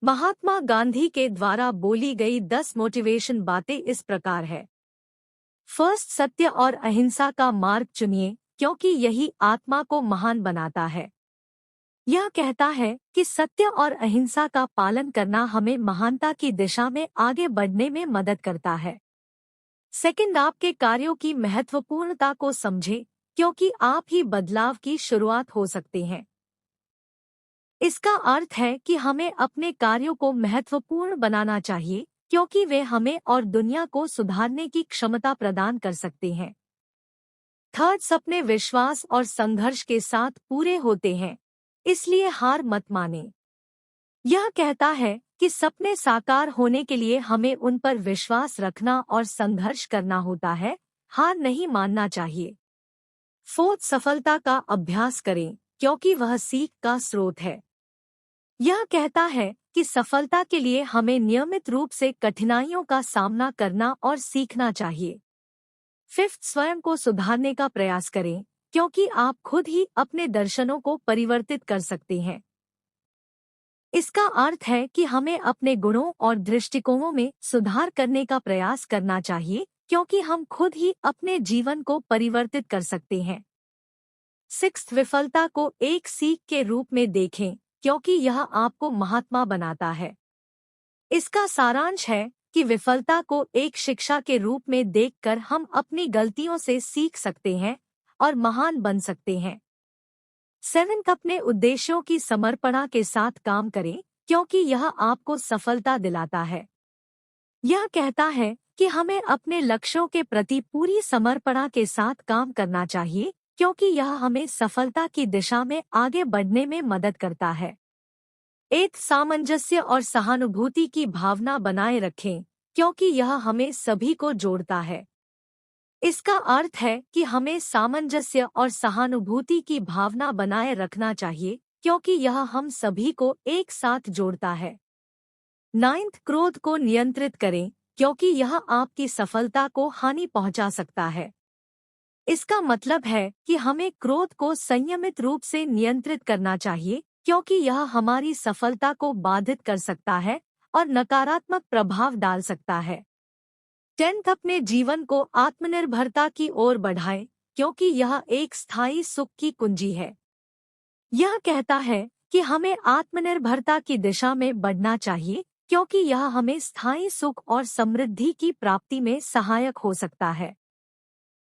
महात्मा गांधी के द्वारा बोली गई 10 मोटिवेशन बातें इस प्रकार है। फर्स्ट, सत्य और अहिंसा का मार्ग चुनिए क्योंकि यही आत्मा को महान बनाता है। यह कहता है कि सत्य और अहिंसा का पालन करना हमें महानता की दिशा में आगे बढ़ने में मदद करता है। सेकंड, आपके कार्यों की महत्वपूर्णता को समझें क्योंकि आप ही बदलाव की शुरुआत हो सकते हैं। इसका अर्थ है कि हमें अपने कार्यों को महत्वपूर्ण बनाना चाहिए क्योंकि वे हमें और दुनिया को सुधारने की क्षमता प्रदान कर सकते हैं। थर्ड, सपने विश्वास और संघर्ष के साथ पूरे होते हैं, इसलिए हार मत माने। यह कहता है कि सपने साकार होने के लिए हमें उन पर विश्वास रखना और संघर्ष करना होता है, हार नहीं मानना चाहिए। फोर्थ, सफलता का अभ्यास करें क्योंकि वह सीख का स्रोत है। यह कहता है कि सफलता के लिए हमें नियमित रूप से कठिनाइयों का सामना करना और सीखना चाहिए। फिफ्थ, स्वयं को सुधारने का प्रयास करें क्योंकि आप खुद ही अपने दर्शनों को परिवर्तित कर सकते हैं। इसका अर्थ है कि हमें अपने गुणों और दृष्टिकोणों में सुधार करने का प्रयास करना चाहिए क्योंकि हम खुद ही अपने जीवन को परिवर्तित कर सकते हैं। सिक्स्थ, विफलता को एक सीख के रूप में देखें क्योंकि यह आपको महात्मा बनाता है। इसका सारांश है कि विफलता को एक शिक्षा के रूप में देखकर हम अपनी गलतियों से सीख सकते हैं और महान बन सकते हैं। सेवंथ, अपने उद्देश्यों की समर्पणा के साथ काम करें क्योंकि यह आपको सफलता दिलाता है। यह कहता है कि हमें अपने लक्ष्यों के प्रति पूरी समर्पणा के साथ काम करना चाहिए क्योंकि यह हमें सफलता की दिशा में आगे बढ़ने में मदद करता है। एक, सामंजस्य और सहानुभूति की भावना बनाए रखें क्योंकि यह हमें सभी को जोड़ता है। इसका अर्थ है कि हमें सामंजस्य और सहानुभूति की भावना बनाए रखना चाहिए क्योंकि यह हम सभी को एक साथ जोड़ता है। नाइन्थ, क्रोध को नियंत्रित करें क्योंकि यह आपकी सफलता को हानि पहुंचा सकता है। इसका मतलब है कि हमें क्रोध को संयमित रूप से नियंत्रित करना चाहिए क्योंकि यह हमारी सफलता को बाधित कर सकता है और नकारात्मक प्रभाव डाल सकता है। 10th, अपने जीवन को आत्मनिर्भरता की ओर बढ़ाएं क्योंकि यह एक स्थायी सुख की कुंजी है। यह कहता है कि हमें आत्मनिर्भरता की दिशा में बढ़ना चाहिए क्योंकि यह हमें स्थायी सुख और समृद्धि की प्राप्ति में सहायक हो सकता है।